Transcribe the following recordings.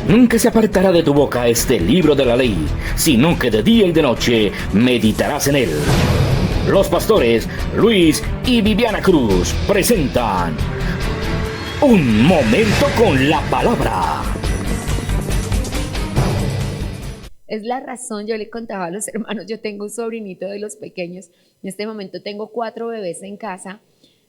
Nunca se apartará de tu boca este libro de la ley, sino que de día y de noche meditarás en él. Los pastores Luis y Viviana Cruz presentan Un Momento con la Palabra. Es la razón, yo le contaba a los hermanos, yo tengo un sobrinito de los pequeños, en este momento tengo 4 bebés en casa,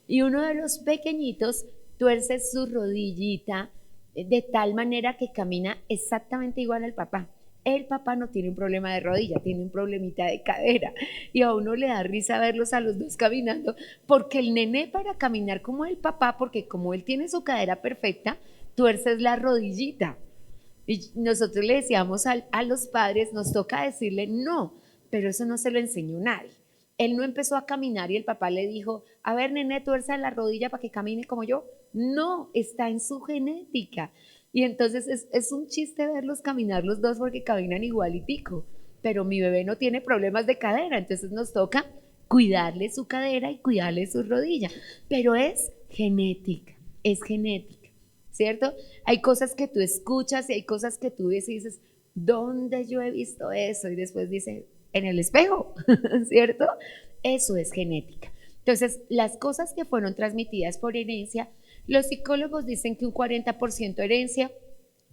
y uno de los pequeñitos tuerce su rodillita de tal manera que camina exactamente igual al papá. El papá no tiene un problema de rodilla, tiene un problemita de cadera, y a uno le da risa verlos a los dos caminando, porque el nené, para caminar como el papá, porque como él tiene su cadera perfecta, tuerce la rodillita. Y nosotros le decíamos a los padres, nos toca decirle no, pero eso no se lo enseñó nadie. Él no empezó a caminar y el papá le dijo, a ver, nene, tuerza la rodilla para que camine como yo. No, está en su genética. Y entonces es un chiste verlos caminar los dos porque caminan igualitico. Pero mi bebé no tiene problemas de cadera, entonces nos toca cuidarle su cadera y cuidarle su rodilla. Pero es genética, es genética. ¿Cierto? Hay cosas que tú escuchas y hay cosas que tú ves y dices, ¿dónde yo he visto eso? Y después dices, en el espejo, ¿cierto? Eso es genética. Entonces, las cosas que fueron transmitidas por herencia, los psicólogos dicen que un 40% herencia.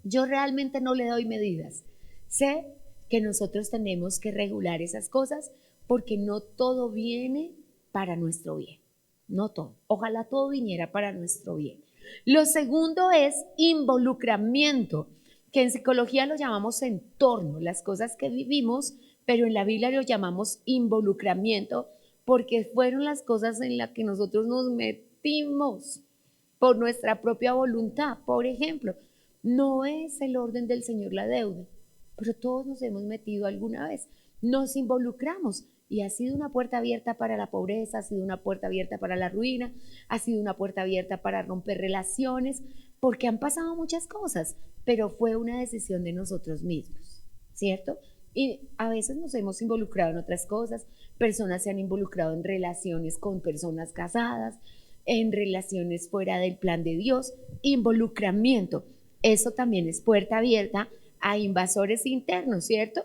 Yo realmente no le doy medidas. Sé que nosotros tenemos que regular esas cosas porque no todo viene para nuestro bien. No todo. Ojalá todo viniera para nuestro bien. Lo segundo es involucramiento, que en psicología lo llamamos entorno, las cosas que vivimos, pero en la Biblia lo llamamos involucramiento, porque fueron las cosas en las que nosotros nos metimos por nuestra propia voluntad. Por ejemplo, no es el orden del Señor la deuda, pero todos nos hemos metido alguna vez, nos involucramos. Y ha sido una puerta abierta para la pobreza, ha sido una puerta abierta para la ruina, ha sido una puerta abierta para romper relaciones, porque han pasado muchas cosas, pero fue una decisión de nosotros mismos, ¿cierto? Y a veces nos hemos involucrado en otras cosas, personas se han involucrado en relaciones con personas casadas, en relaciones fuera del plan de Dios, involucramiento. Eso también es puerta abierta a invasores internos, ¿cierto?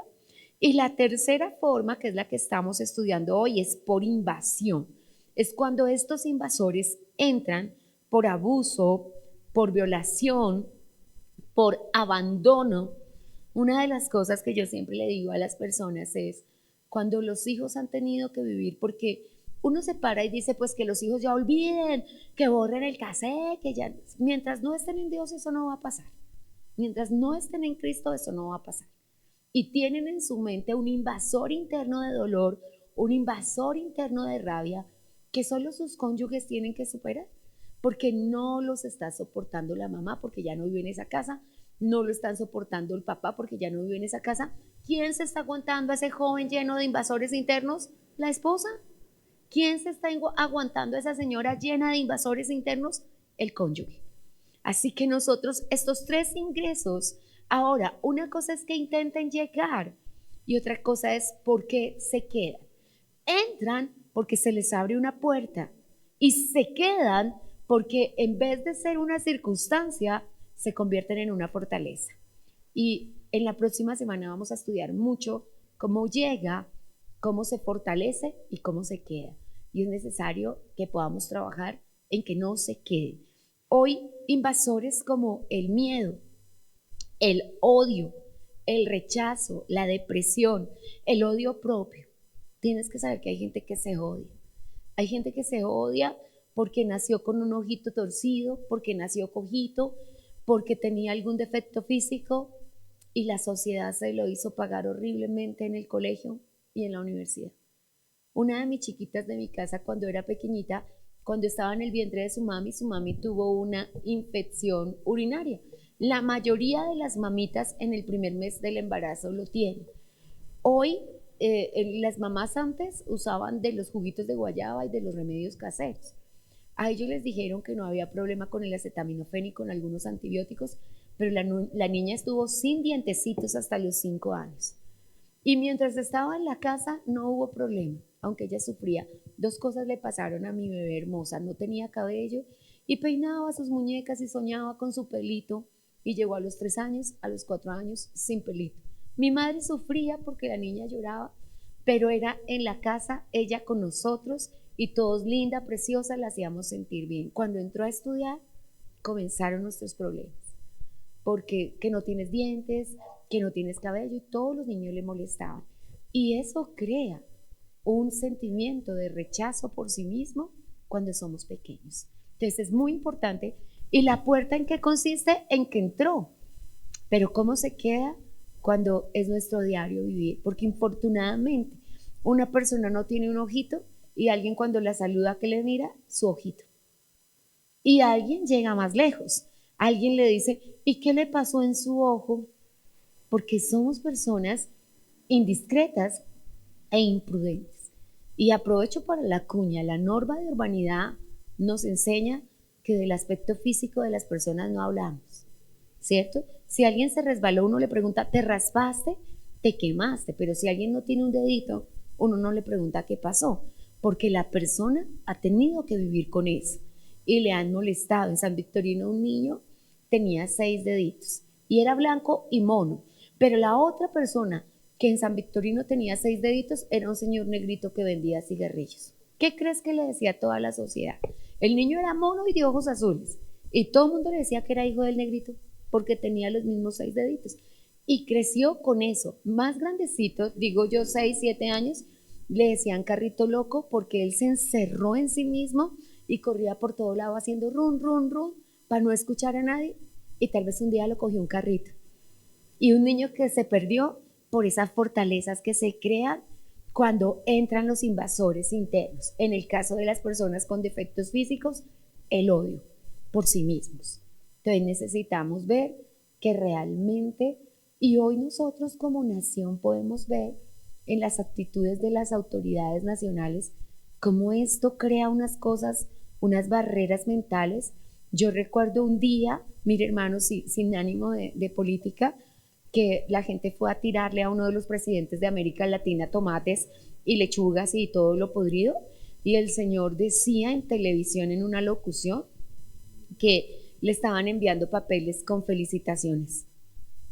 Y la tercera forma, que es la que estamos estudiando hoy, es por invasión. Es cuando estos invasores entran por abuso, por violación, por abandono. Una de las cosas que yo siempre le digo a las personas es cuando los hijos han tenido que vivir, porque uno se para y dice, pues que los hijos ya olviden, que borren el cassette, que ya, mientras no estén en Dios eso no va a pasar. Mientras no estén en Cristo eso no va a pasar. Y tienen en su mente un invasor interno de dolor, un invasor interno de rabia, que solo sus cónyuges tienen que superar, porque no los está soportando la mamá, porque ya no vive en esa casa, no lo están soportando el papá, porque ya no vive en esa casa. ¿Quién se está aguantando a ese joven lleno de invasores internos? La esposa. ¿Quién se está aguantando a esa señora llena de invasores internos? El cónyuge. Así que nosotros, estos 3 ingresos, ahora, una cosa es que intenten llegar y otra cosa es por qué se quedan. Entran porque se les abre una puerta y se quedan porque en vez de ser una circunstancia, se convierten en una fortaleza. Y en la próxima semana vamos a estudiar mucho cómo llega, cómo se fortalece y cómo se queda. Y es necesario que podamos trabajar en que no se quede. Hoy, invasores como el miedo, el odio, el rechazo, la depresión, el odio propio. Tienes que saber que hay gente que se odia. Hay gente que se odia porque nació con un ojito torcido, porque nació cojito, porque tenía algún defecto físico y la sociedad se lo hizo pagar horriblemente en el colegio y en la universidad. Una de mis chiquitas de mi casa cuando era pequeñita, cuando estaba en el vientre de su mami tuvo una infección urinaria. La mayoría de las mamitas en el primer mes del embarazo lo tienen. Hoy, las mamás antes usaban de los juguitos de guayaba y de los remedios caseros. A ellos les dijeron que no había problema con el acetaminofén y con algunos antibióticos, pero la niña estuvo sin dientecitos hasta los 5 años. Y mientras estaba en la casa no hubo problema, aunque ella sufría. 2 cosas le pasaron a mi bebé hermosa: no tenía cabello y peinaba sus muñecas y soñaba con su pelito y llegó a los 3 años, a los 4 años, sin pelito. Mi madre sufría porque la niña lloraba, pero era en la casa, ella con nosotros, y todos linda, preciosa, la hacíamos sentir bien. Cuando entró a estudiar, comenzaron nuestros problemas, porque que no tienes dientes, que no tienes cabello, y todos los niños le molestaban. Y eso crea un sentimiento de rechazo por sí mismo cuando somos pequeños. Entonces es muy importante. ¿Y la puerta en qué consiste? En que entró. Pero ¿cómo se queda cuando es nuestro diario vivir? Porque infortunadamente una persona no tiene un ojito y alguien cuando la saluda, ¿qué le mira? Su ojito. Y alguien llega más lejos. Alguien le dice, ¿y qué le pasó en su ojo? Porque somos personas indiscretas e imprudentes. Y aprovecho para la cuña, la norma de urbanidad nos enseña que del aspecto físico de las personas no hablamos, ¿cierto? Si alguien se resbaló, uno le pregunta, ¿te raspaste? Te quemaste, pero si alguien no tiene un dedito, uno no le pregunta qué pasó, porque la persona ha tenido que vivir con eso y le han molestado. En San Victorino un niño tenía 6 deditos y era blanco y mono, pero la otra persona que en San Victorino tenía 6 deditos era un señor negrito que vendía cigarrillos. ¿Qué crees que le decía a toda la sociedad? El niño era mono y de ojos azules y todo el mundo le decía que era hijo del negrito porque tenía los mismos 6 deditos y creció con eso. Más grandecito, digo yo 6, 7 años, le decían carrito loco porque él se encerró en sí mismo y corría por todo lado haciendo run, run, run para no escuchar a nadie, y tal vez un día lo cogió un carrito. Y un niño que se perdió por esas fortalezas que se crean cuando entran los invasores internos. En el caso de las personas con defectos físicos, el odio por sí mismos. Entonces necesitamos ver que realmente, y hoy nosotros como nación podemos ver en las actitudes de las autoridades nacionales cómo esto crea unas cosas, unas barreras mentales. Yo recuerdo un día, mire hermanos, sin ánimo de política, que la gente fue a tirarle a uno de los presidentes de América Latina tomates y lechugas y todo lo podrido, y el señor decía en televisión en una locución que le estaban enviando papeles con felicitaciones.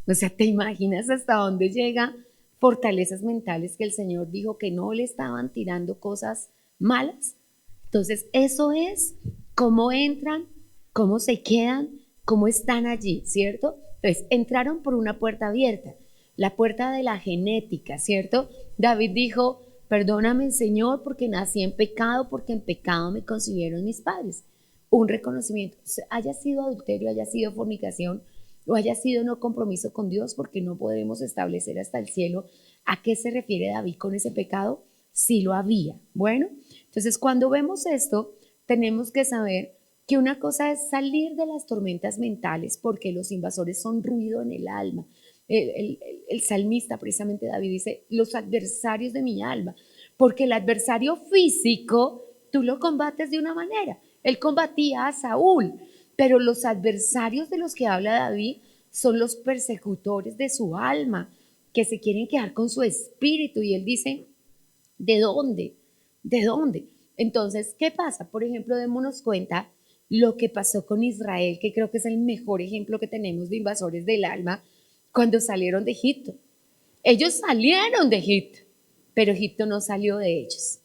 O sea, ¿te imaginas hasta dónde llega fortalezas mentales que el señor dijo que no le estaban tirando cosas malas? Entonces, eso es cómo entran, cómo se quedan, cómo están allí, ¿cierto? Entonces, entraron por una puerta abierta, la puerta de la genética, ¿cierto? David dijo, perdóname, Señor, porque nací en pecado, porque en pecado me concibieron mis padres. Un reconocimiento, haya sido adulterio, haya sido fornicación, o haya sido no compromiso con Dios, porque no podemos establecer hasta el cielo a qué se refiere David con ese pecado. Sí lo había. Bueno, entonces cuando vemos esto, tenemos que saber que una cosa es salir de las tormentas mentales, porque los invasores son ruido en el alma. El salmista, precisamente David, dice, los adversarios de mi alma, porque el adversario físico, tú lo combates de una manera. Él combatía a Saúl, pero los adversarios de los que habla David son los persecutores de su alma, que se quieren quedar con su espíritu. Y él dice, ¿de dónde? ¿De dónde? Entonces, ¿qué pasa? Por ejemplo, démonos cuenta lo que pasó con Israel, que creo que es el mejor ejemplo que tenemos de invasores del alma, cuando salieron de Egipto. Ellos salieron de Egipto, pero Egipto no salió de ellos.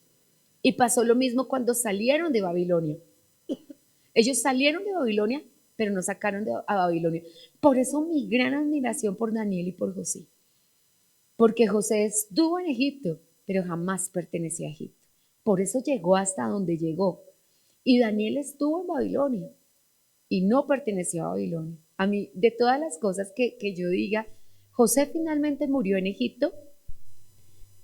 Y pasó lo mismo cuando salieron de Babilonia. Ellos salieron de Babilonia, pero no sacaron a Babilonia. Por eso mi gran admiración por Daniel y por José. Porque José estuvo en Egipto, pero jamás pertenecía a Egipto. Por eso llegó hasta donde llegó. Y Daniel estuvo en Babilonia y no perteneció a Babilonia. A mí, de todas las cosas que yo diga, José finalmente murió en Egipto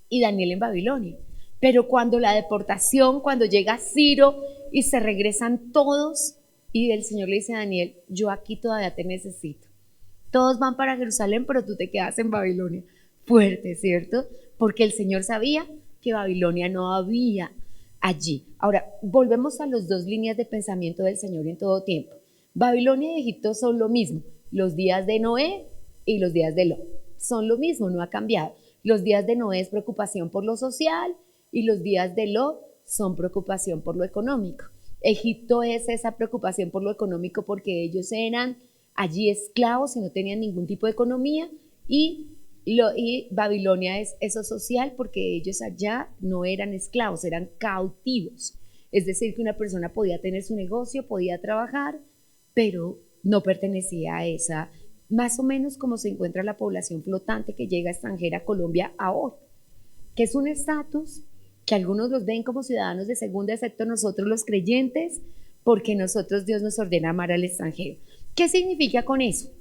y Daniel en Babilonia. Pero cuando la deportación, cuando llega Ciro y se regresan todos, y el Señor le dice a Daniel, yo aquí todavía te necesito. Todos van para Jerusalén, pero tú te quedas en Babilonia. Fuerte, ¿cierto? Porque el Señor sabía que Babilonia no había allí. Ahora, volvemos a las 2 líneas de pensamiento del Señor en todo tiempo. Babilonia y Egipto son lo mismo. Los días de Noé y los días de Lot son lo mismo, no ha cambiado. Los días de Noé es preocupación por lo social y los días de Lot son preocupación por lo económico. Egipto es esa preocupación por lo económico porque ellos eran allí esclavos y no tenían ningún tipo de economía, y Babilonia es eso social porque ellos allá no eran esclavos, eran cautivos. Es decir, que una persona podía tener su negocio, podía trabajar, pero no pertenecía a esa, más o menos como se encuentra la población flotante que llega extranjera a Colombia ahora, que es un estatus que algunos los ven como ciudadanos de segunda, excepto nosotros los creyentes, porque nosotros Dios nos ordena amar al extranjero. ¿Qué significa con eso?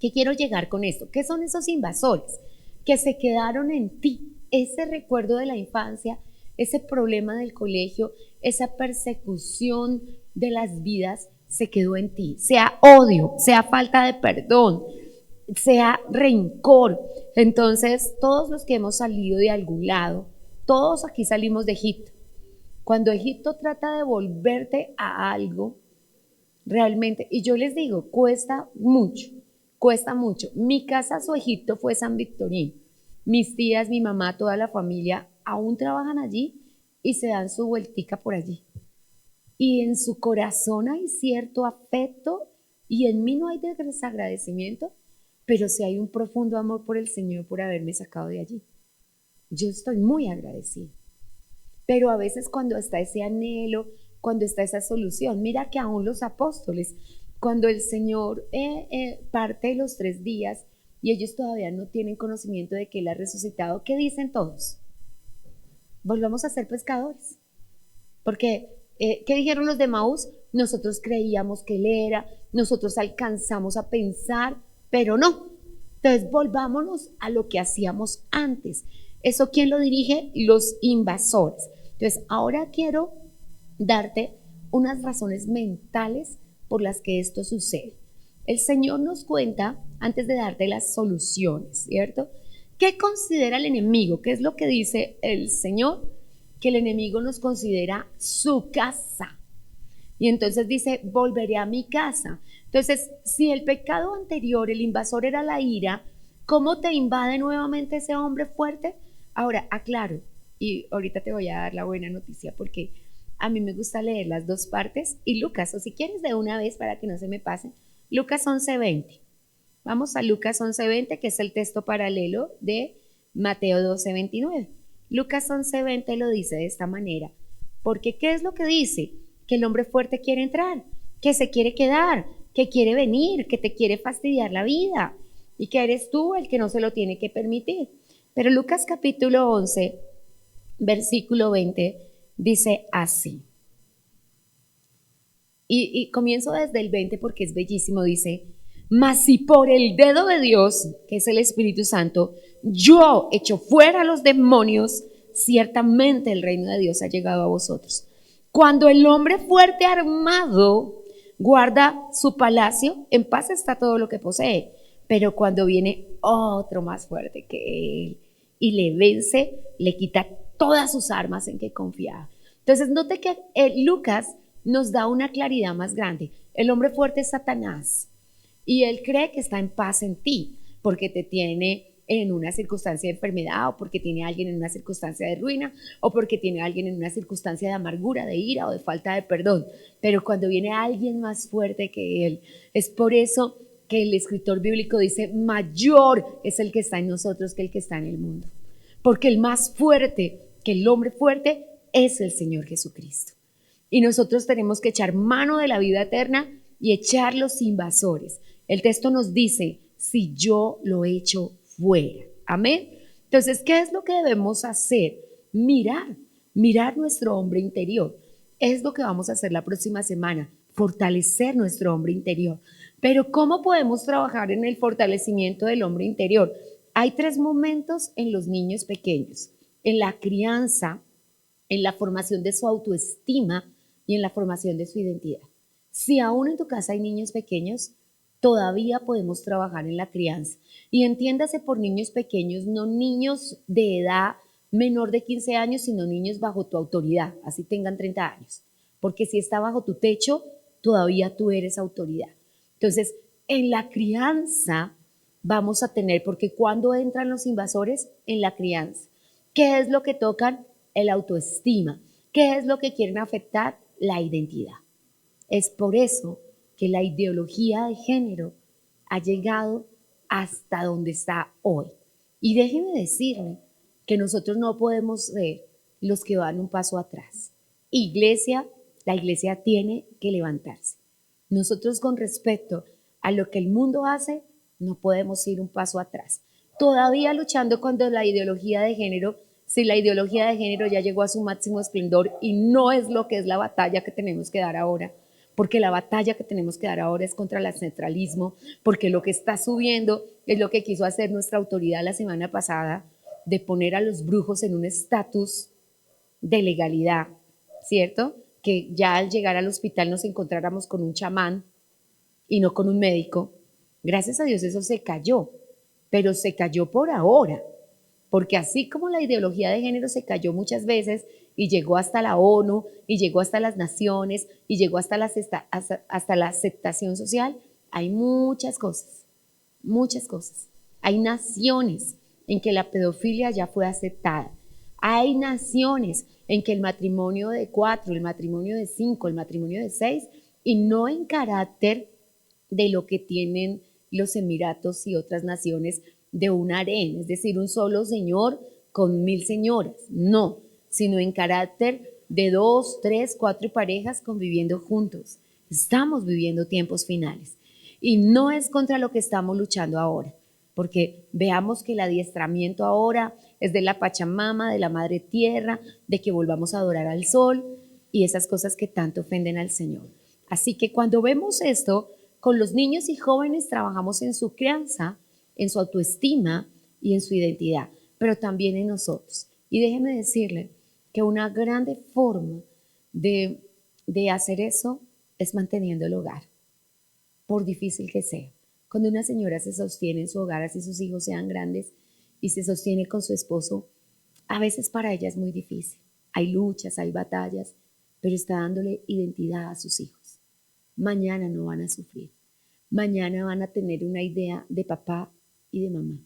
¿Qué quiero llegar con esto? ¿Qué son esos invasores que se quedaron en ti? Ese recuerdo de la infancia, ese problema del colegio, esa persecución de las vidas se quedó en ti. Sea odio, sea falta de perdón, sea rencor. Entonces, todos los que hemos salido de algún lado, todos aquí salimos de Egipto. Cuando Egipto trata de volverte a algo, realmente, y yo les digo, cuesta mucho, cuesta mucho. Mi casa, su Egipto, fue San Victorino. Mis tías, mi mamá, toda la familia aún trabajan allí y se dan su vueltica por allí. Y en su corazón hay cierto afecto y en mí no hay desagradecimiento, pero sí hay un profundo amor por el Señor por haberme sacado de allí. Yo estoy muy agradecida. Pero a veces cuando está ese anhelo, cuando está esa solución, mira que aún los apóstoles, cuando el Señor parte los 3 días y ellos todavía no tienen conocimiento de que Él ha resucitado, ¿qué dicen todos? Volvamos a ser pescadores. Porque, ¿qué dijeron los de Maús? Nosotros creíamos que Él era, nosotros alcanzamos a pensar, pero no. Entonces volvámonos a lo que hacíamos antes. ¿Eso quién lo dirige? Los invasores. Entonces, ahora quiero darte unas razones mentales por las que esto sucede. El Señor nos cuenta, antes de darte las soluciones, ¿cierto? ¿Qué considera el enemigo? ¿Qué es lo que dice el Señor? Que el enemigo nos considera su casa. Y entonces dice, volveré a mi casa. Entonces, si el pecado anterior, el invasor era la ira, ¿cómo te invade nuevamente ese hombre fuerte? Ahora, aclaro, y ahorita te voy a dar la buena noticia porque a mí me gusta leer las dos partes y Lucas, o si quieres de una vez para que no se me pase, Lucas 11:20. Vamos a Lucas 11:20, que es el texto paralelo de Mateo 12:29. Lucas 11:20 lo dice de esta manera, porque ¿qué es lo que dice? Que el hombre fuerte quiere entrar, que se quiere quedar, que quiere venir, que te quiere fastidiar la vida y que eres tú el que no se lo tiene que permitir. Pero Lucas capítulo 11, versículo 20, dice así. Y comienzo desde el 20 porque es bellísimo, dice, mas si por el dedo de Dios, que es el Espíritu Santo, yo echo fuera a los demonios, ciertamente el reino de Dios ha llegado a vosotros. Cuando el hombre fuerte armado guarda su palacio, en paz está todo lo que posee. Pero cuando viene otro más fuerte que él y le vence, le quita todas sus armas en que confiaba. Entonces, note que Lucas nos da una claridad más grande. El hombre fuerte es Satanás y él cree que está en paz en ti porque te tiene en una circunstancia de enfermedad o porque tiene a alguien en una circunstancia de ruina o porque tiene a alguien en una circunstancia de amargura, de ira o de falta de perdón. Pero cuando viene alguien más fuerte que él, es por eso que el escritor bíblico dice, mayor es el que está en nosotros que el que está en el mundo. Porque el más fuerte que el hombre fuerte es el Señor Jesucristo. Y nosotros tenemos que echar mano de la vida eterna y echar los invasores. El texto nos dice, si yo lo echo fuera. Amén. Entonces, ¿qué es lo que debemos hacer? Mirar nuestro hombre interior. Es lo que vamos a hacer la próxima semana, fortalecer nuestro hombre interior. Pero ¿cómo podemos trabajar en el fortalecimiento del hombre interior? Hay 3 momentos en los niños pequeños, en la crianza, en la formación de su autoestima y en la formación de su identidad. Si aún en tu casa hay niños pequeños, todavía podemos trabajar en la crianza. Y entiéndase por niños pequeños, no niños de edad menor de 15 años, sino niños bajo tu autoridad, así tengan 30 años. Porque si está bajo tu techo, todavía tú eres autoridad. Entonces, en la crianza vamos a tener, porque cuando entran los invasores, en la crianza, ¿qué es lo que tocan? El autoestima. ¿Qué es lo que quieren afectar? La identidad. Es por eso que la ideología de género ha llegado hasta donde está hoy. Y déjeme decirle que nosotros no podemos ser los que van un paso atrás. La iglesia tiene que levantarse. Nosotros, con respecto a lo que el mundo hace, no podemos ir un paso atrás. Todavía luchando contra la ideología de género, si la ideología de género ya llegó a su máximo esplendor y no es lo que es la batalla que tenemos que dar ahora, porque la batalla que tenemos que dar ahora es contra el ancestralismo, porque lo que está subiendo es lo que quiso hacer nuestra autoridad la semana pasada, de poner a los brujos en un estatus de legalidad, ¿cierto? Que ya al llegar al hospital nos encontráramos con un chamán y no con un médico. Gracias a Dios eso se cayó, pero se cayó por ahora, porque así como la ideología de género se cayó muchas veces y llegó hasta la ONU y llegó hasta las naciones y llegó hasta la aceptación social, hay muchas cosas, muchas cosas. Hay naciones en que la pedofilia ya fue aceptada. Hay naciones en que el matrimonio de 4, el matrimonio de 5, el matrimonio de 6, y no en carácter de lo que tienen los Emiratos y otras naciones de un harén, es decir, un solo señor con 1000 señoras, no, sino en carácter de 2, 3, 4 parejas conviviendo juntos. Estamos viviendo tiempos finales y no es contra lo que estamos luchando ahora, porque veamos que el adiestramiento ahora es de la Pachamama, de la Madre Tierra, de que volvamos a adorar al sol y esas cosas que tanto ofenden al Señor. Así que cuando vemos esto, con los niños y jóvenes trabajamos en su crianza, en su autoestima y en su identidad, pero también en nosotros. Y déjeme decirle que una grande forma de hacer eso es manteniendo el hogar, por difícil que sea. Cuando una señora se sostiene en su hogar, así sus hijos sean grandes, y se sostiene con su esposo, a veces para ella es muy difícil. Hay luchas, hay batallas, pero está dándole identidad a sus hijos. Mañana no van a sufrir. Mañana van a tener una idea de papá y de mamá.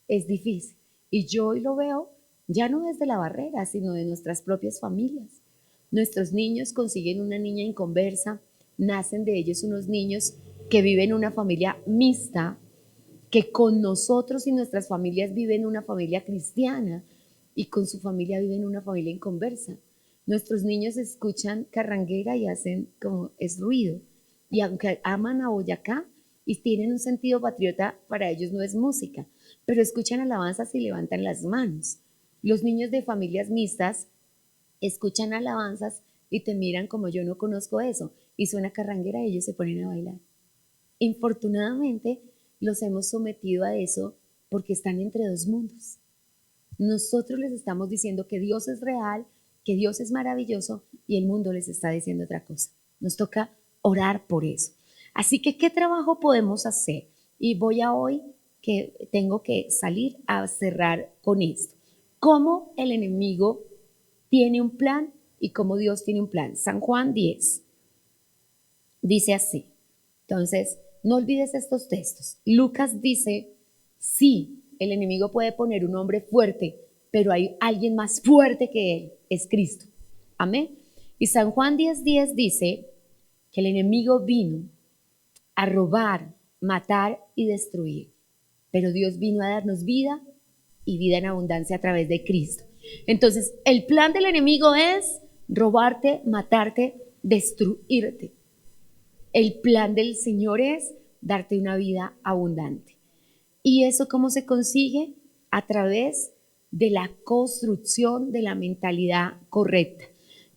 Es difícil. Y yo hoy lo veo ya no desde la barrera, sino de nuestras propias familias. Nuestros niños consiguen una niña inconversa, nacen de ellos unos niños que viven una familia mixta, que con nosotros y nuestras familias viven una familia cristiana y con su familia viven una familia inconversa. Nuestros niños escuchan carranguera y hacen como es ruido. Y aunque aman a Boyacá y tienen un sentido patriota, para ellos no es música, pero escuchan alabanzas y levantan las manos. Los niños de familias mixtas escuchan alabanzas y te miran como yo no conozco eso. Y suena carranguera y ellos se ponen a bailar. Infortunadamente, los hemos sometido a eso porque están entre dos mundos. Nosotros les estamos diciendo que Dios es real, que Dios es maravilloso y el mundo les está diciendo otra cosa. Nos toca orar por eso. Así que, ¿qué trabajo podemos hacer? Y voy a hoy que tengo que salir a cerrar con esto. ¿Cómo el enemigo tiene un plan y cómo Dios tiene un plan? San Juan 10 dice así. Entonces, no olvides estos textos. Lucas dice, sí, el enemigo puede poner un hombre fuerte, pero hay alguien más fuerte que él, es Cristo. Amén. Y San Juan 10:10 dice que el enemigo vino a robar, matar y destruir, pero Dios vino a darnos vida y vida en abundancia a través de Cristo. Entonces, el plan del enemigo es robarte, matarte, destruirte. El plan del Señor es darte una vida abundante. ¿Y eso cómo se consigue? A través de la construcción de la mentalidad correcta.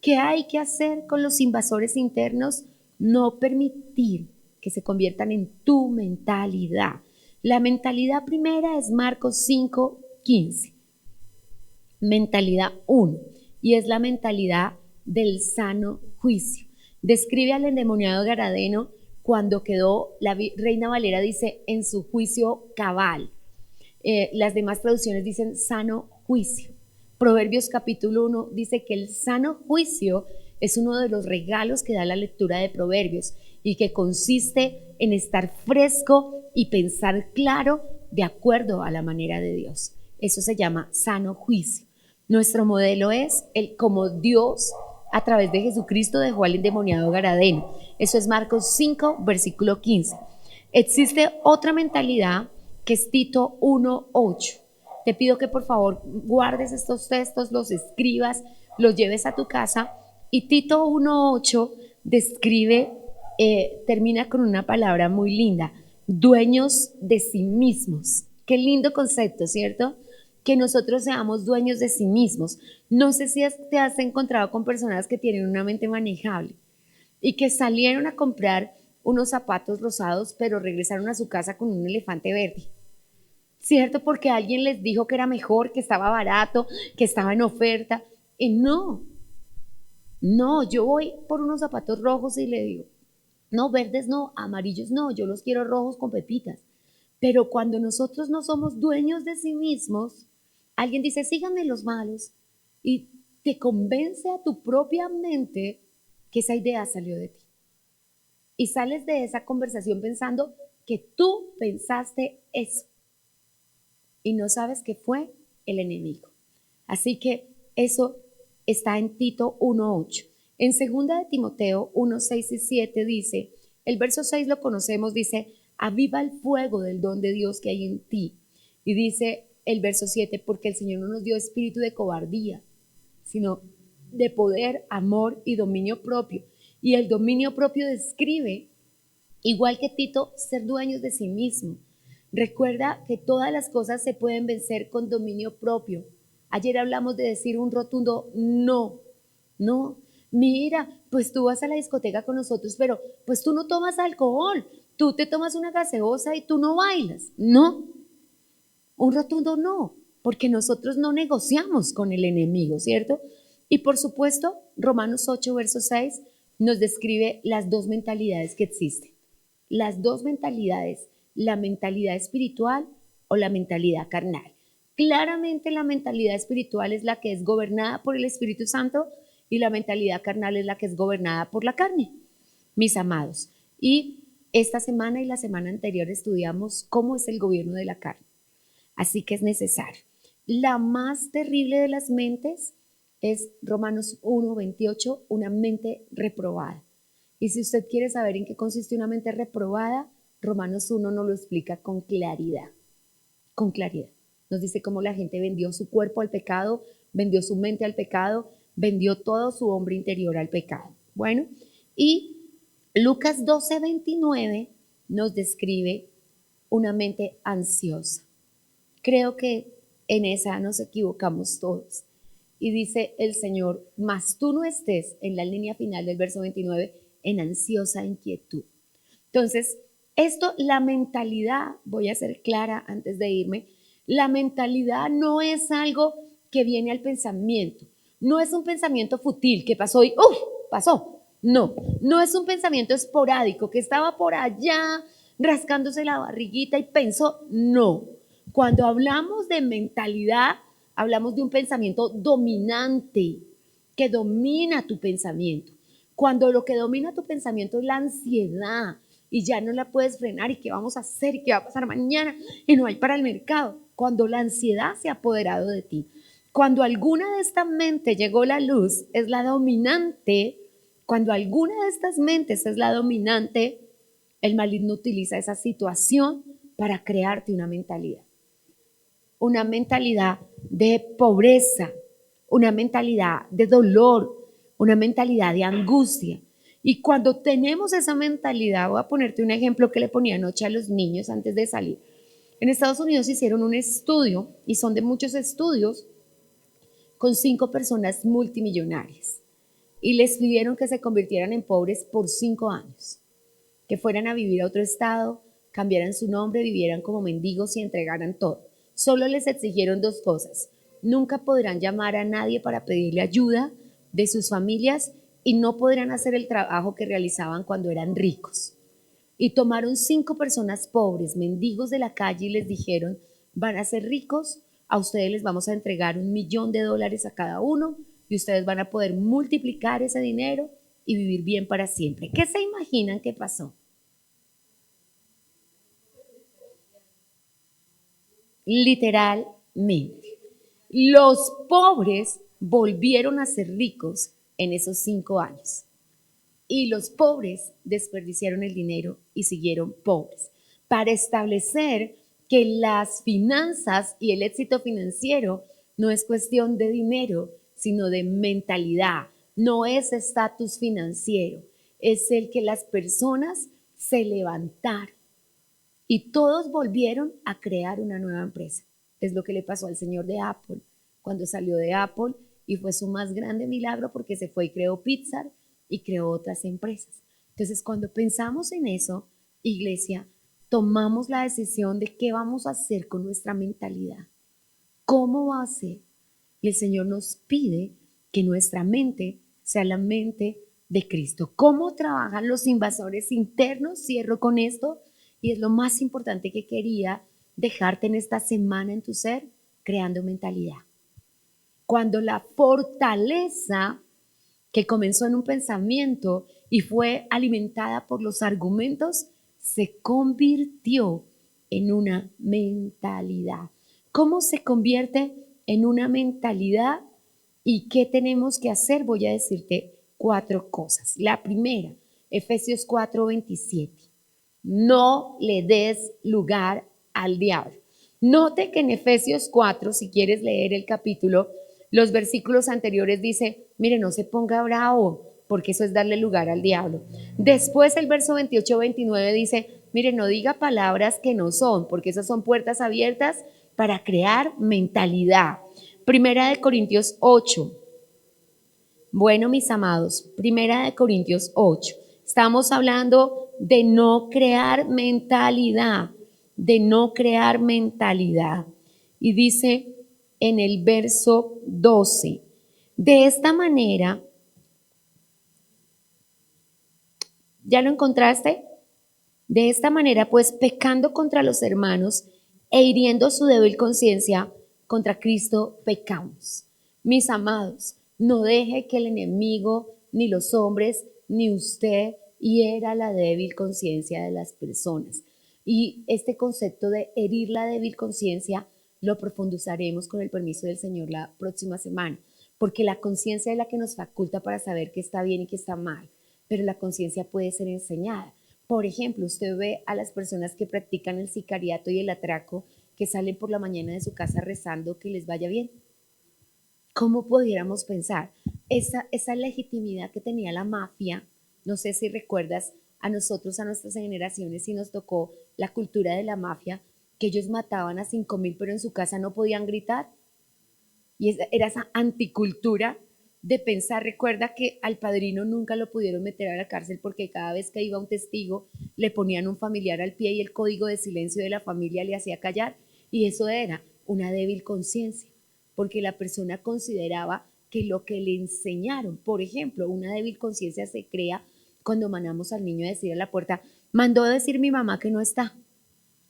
¿Qué hay que hacer con los invasores internos? No permitir que se conviertan en tu mentalidad. La mentalidad primera es Marcos 5:15. Mentalidad 1. Y es la mentalidad del sano juicio. Describe al endemoniado Gadareno cuando quedó, la Reina Valera dice, en su juicio cabal. Las demás traducciones dicen sano juicio. Proverbios capítulo 1 dice que el sano juicio es uno de los regalos que da la lectura de Proverbios y que consiste en estar fresco y pensar claro de acuerdo a la manera de Dios. Eso se llama sano juicio. Nuestro modelo es como Dios a través de Jesucristo dejó al endemoniado Garadeno. Eso es Marcos 5, versículo 15. Existe otra mentalidad que es Tito 1:8. Te pido que por favor guardes estos textos, los escribas, los lleves a tu casa. Y Tito 1:8 describe, termina con una palabra muy linda: dueños de sí mismos. Qué lindo concepto, ¿cierto? Que nosotros seamos dueños de sí mismos. No sé si te has encontrado con personas que tienen una mente manejable y que salieron a comprar unos zapatos rosados, pero regresaron a su casa con un elefante verde. ¿Cierto? Porque alguien les dijo que era mejor, que estaba barato, que estaba en oferta. Y no, yo voy por unos zapatos rojos y le digo, no, verdes no, amarillos no, yo los quiero rojos con pepitas. Pero cuando nosotros no somos dueños de sí mismos, alguien dice, síganme los malos, y te convence a tu propia mente que esa idea salió de ti. Y sales de esa conversación pensando que tú pensaste eso y no sabes que fue el enemigo. Así que eso está en Tito 1:8. En 2 de Timoteo 1:6 y 7 dice, el verso 6 lo conocemos, dice, aviva el fuego del don de Dios que hay en ti. Y dice el verso 7, porque el Señor no nos dio espíritu de cobardía, sino de poder, amor y dominio propio. Y el dominio propio describe, igual que Tito, ser dueños de sí mismo. Recuerda que todas las cosas se pueden vencer con dominio propio. Ayer hablamos de decir un rotundo no. No, mira, pues tú vas a la discoteca con nosotros, pero pues tú no tomas alcohol, tú te tomas una gaseosa y tú no bailas. No, un rotundo no, porque nosotros no negociamos con el enemigo, ¿cierto? Y por supuesto, Romanos 8, verso 6 nos describe las dos mentalidades que existen. Las dos mentalidades, la mentalidad espiritual o la mentalidad carnal. Claramente la mentalidad espiritual es la que es gobernada por el Espíritu Santo y la mentalidad carnal es la que es gobernada por la carne, mis amados. Y esta semana y la semana anterior estudiamos cómo es el gobierno de la carne. Así que es necesario. La más terrible de las mentes es Romanos 1:28, una mente reprobada. Y si usted quiere saber en qué consiste una mente reprobada, Romanos 1 nos lo explica con claridad. Con claridad. Nos dice cómo la gente vendió su cuerpo al pecado, vendió su mente al pecado, vendió todo su hombre interior al pecado. Bueno, y Lucas 12:29 nos describe una mente ansiosa. Creo que en esa nos equivocamos todos. Y dice el Señor, mas tú no estés en la línea final del verso 29 en ansiosa inquietud. Entonces, esto, la mentalidad, voy a ser clara antes de irme, la mentalidad no es algo que viene al pensamiento, no es un pensamiento fútil que pasó y ¡uf! Pasó. No, no es un pensamiento esporádico que estaba por allá rascándose la barriguita y pensó, no. Cuando hablamos de mentalidad, hablamos de un pensamiento dominante que domina tu pensamiento. Cuando lo que domina tu pensamiento es la ansiedad y ya no la puedes frenar y qué vamos a hacer y qué va a pasar mañana y no hay para el mercado. Cuando la ansiedad se ha apoderado de ti. Cuando alguna de estas mentes llegó la luz, es la dominante. Cuando alguna de estas mentes es la dominante, el maligno utiliza esa situación para crearte una mentalidad. Una mentalidad de pobreza, una mentalidad de dolor, una mentalidad de angustia. Y cuando tenemos esa mentalidad, voy a ponerte un ejemplo que le ponía anoche a los niños antes de salir. En Estados Unidos hicieron un estudio, y son de muchos estudios, con 5 personas multimillonarias. Y les pidieron que se convirtieran en pobres por 5 años, que fueran a vivir a otro estado, cambiaran su nombre, vivieran como mendigos y entregaran todo. Solo les exigieron 2 cosas. Nunca podrán llamar a nadie para pedirle ayuda de sus familias y no podrán hacer el trabajo que realizaban cuando eran ricos. Y tomaron 5 personas pobres, mendigos de la calle, y les dijeron, van a ser ricos, a ustedes les vamos a entregar $1.000.000 a cada uno y ustedes van a poder multiplicar ese dinero y vivir bien para siempre. ¿Qué se imaginan que pasó? Literalmente. Los pobres volvieron a ser ricos en esos 5 años. Y los pobres desperdiciaron el dinero y siguieron pobres. Para establecer que las finanzas y el éxito financiero no es cuestión de dinero, sino de mentalidad. No es estatus financiero, es el que las personas se levantaron y todos volvieron a crear una nueva empresa. Es lo que le pasó al señor de Apple cuando salió de Apple, y fue su más grande milagro porque se fue y creó Pixar y creó otras empresas. Entonces, cuando pensamos en eso, iglesia, tomamos la decisión de qué vamos a hacer con nuestra mentalidad. ¿Cómo va a ser? Y el Señor nos pide que nuestra mente sea la mente de Cristo. ¿Cómo trabajan los invasores internos? Cierro con esto, y es lo más importante que quería dejarte en esta semana en tu ser, creando mentalidad. Cuando la fortaleza que comenzó en un pensamiento y fue alimentada por los argumentos, se convirtió en una mentalidad. ¿Cómo se convierte en una mentalidad y qué tenemos que hacer? Voy a decirte 4 cosas. La primera, Efesios 4:27. No le des lugar al diablo. Note que en Efesios 4, si quieres leer el capítulo, los versículos anteriores dice, mire, no se ponga bravo, porque eso es darle lugar al diablo. Después el verso 28-29 dice, mire, no diga palabras que no son, porque esas son puertas abiertas para crear mentalidad. Primera de Corintios 8. Bueno, mis amados, Primera de Corintios 8. Estamos hablando de no crear mentalidad, de no crear mentalidad. Y dice en el verso 12, de esta manera, ¿ya lo encontraste? De esta manera, pues, pecando contra los hermanos e hiriendo su débil conciencia, contra Cristo pecamos. Mis amados, no deje que el enemigo, ni los hombres, ni usted hiera la débil conciencia de las personas. Y este concepto de herir la débil conciencia lo profundizaremos con el permiso del Señor la próxima semana, porque la conciencia es la que nos faculta para saber qué está bien y qué está mal, pero la conciencia puede ser enseñada. Por ejemplo, usted ve a las personas que practican el sicariato y el atraco, que salen por la mañana de su casa rezando que les vaya bien. ¿Cómo pudiéramos pensar? Esa legitimidad que tenía la mafia, no sé si recuerdas a nosotros, a nuestras generaciones, si nos tocó la cultura de la mafia, que ellos mataban a 5.000, pero en su casa no podían gritar. Y era esa anticultura de pensar. Recuerda que al padrino nunca lo pudieron meter a la cárcel porque cada vez que iba un testigo le ponían un familiar al pie y el código de silencio de la familia le hacía callar. Y eso era una débil conciencia, porque la persona consideraba que lo que le enseñaron, por ejemplo, una débil conciencia se crea cuando mandamos al niño a decir a la puerta, mandó a decir mi mamá que no está.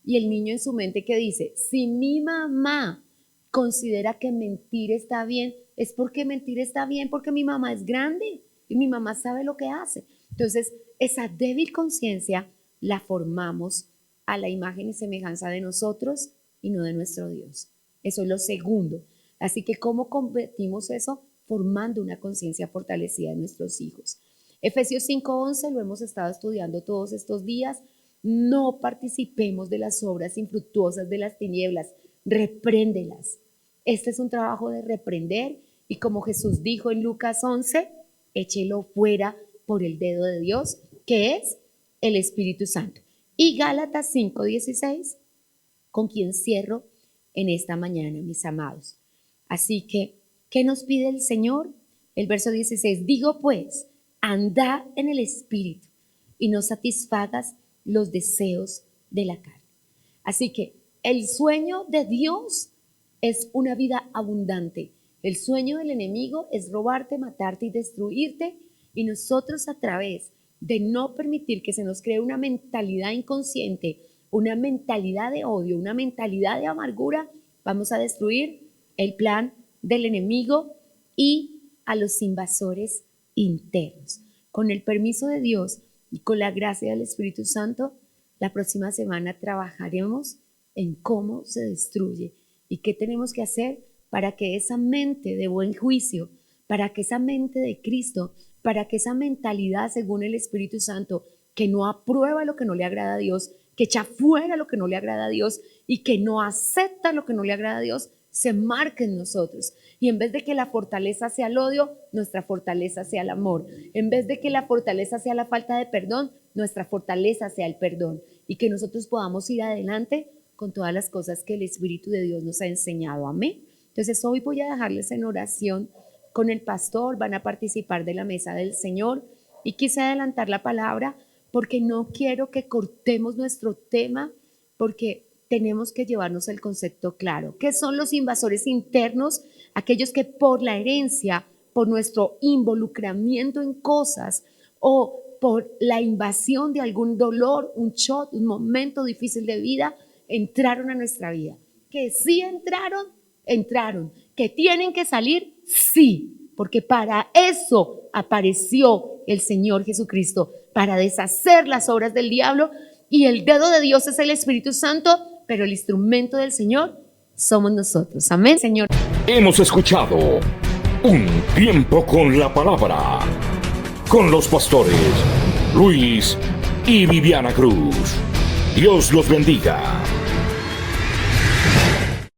Y el niño en su mente que dice, si mi mamá considera que mentir está bien, es porque mentir está bien, porque mi mamá es grande y mi mamá sabe lo que hace. Entonces, esa débil conciencia la formamos a la imagen y semejanza de nosotros y no de nuestro Dios. Eso es lo segundo. Así que, ¿cómo convertimos eso? Formando una conciencia fortalecida en nuestros hijos. Efesios 5:11 lo hemos estado estudiando todos estos días. No participemos de las obras infructuosas de las tinieblas, repréndelas. Este es un trabajo de reprender, y como Jesús dijo en Lucas 11, échelo fuera por el dedo de Dios, que es el Espíritu Santo. Y Gálatas 5:16, con quien cierro en esta mañana, mis amados. Así que, ¿qué nos pide el Señor? El verso 16, digo pues, andad en el Espíritu y no satisfagas los deseos de la carne. Así que el sueño de Dios es una vida abundante. El sueño del enemigo es robarte, matarte y destruirte. Y nosotros, a través de no permitir que se nos cree una mentalidad inconsciente, una mentalidad de odio, una mentalidad de amargura, vamos a destruir el plan del enemigo y a los invasores internos. Con el permiso de Dios y con la gracia del Espíritu Santo, la próxima semana trabajaremos en cómo se destruye y qué tenemos que hacer para que esa mente de buen juicio, para que esa mente de Cristo, para que esa mentalidad según el Espíritu Santo, que no aprueba lo que no le agrada a Dios, que echa fuera lo que no le agrada a Dios y que no acepta lo que no le agrada a Dios, se marque en nosotros. Y en vez de que la fortaleza sea el odio, nuestra fortaleza sea el amor. En vez de que la fortaleza sea la falta de perdón, nuestra fortaleza sea el perdón. Y que nosotros podamos ir adelante con todas las cosas que el Espíritu de Dios nos ha enseñado. Amén. Entonces hoy voy a dejarles en oración con el pastor, van a participar de la mesa del Señor y quise adelantar la palabra porque no quiero que cortemos nuestro tema, porque tenemos que llevarnos el concepto claro. ¿Qué son los invasores internos? Aquellos que por la herencia, por nuestro involucramiento en cosas o por la invasión de algún dolor, un shock, un momento difícil de vida, entraron a nuestra vida. Que sí entraron. Que tienen que salir, sí, porque para eso apareció el Señor Jesucristo, para deshacer las obras del diablo, y el dedo de Dios es el Espíritu Santo, pero el instrumento del Señor somos nosotros. Amén, Señor. Hemos escuchado Un Tiempo con la Palabra, con los pastores Luis y Viviana Cruz. Dios los bendiga.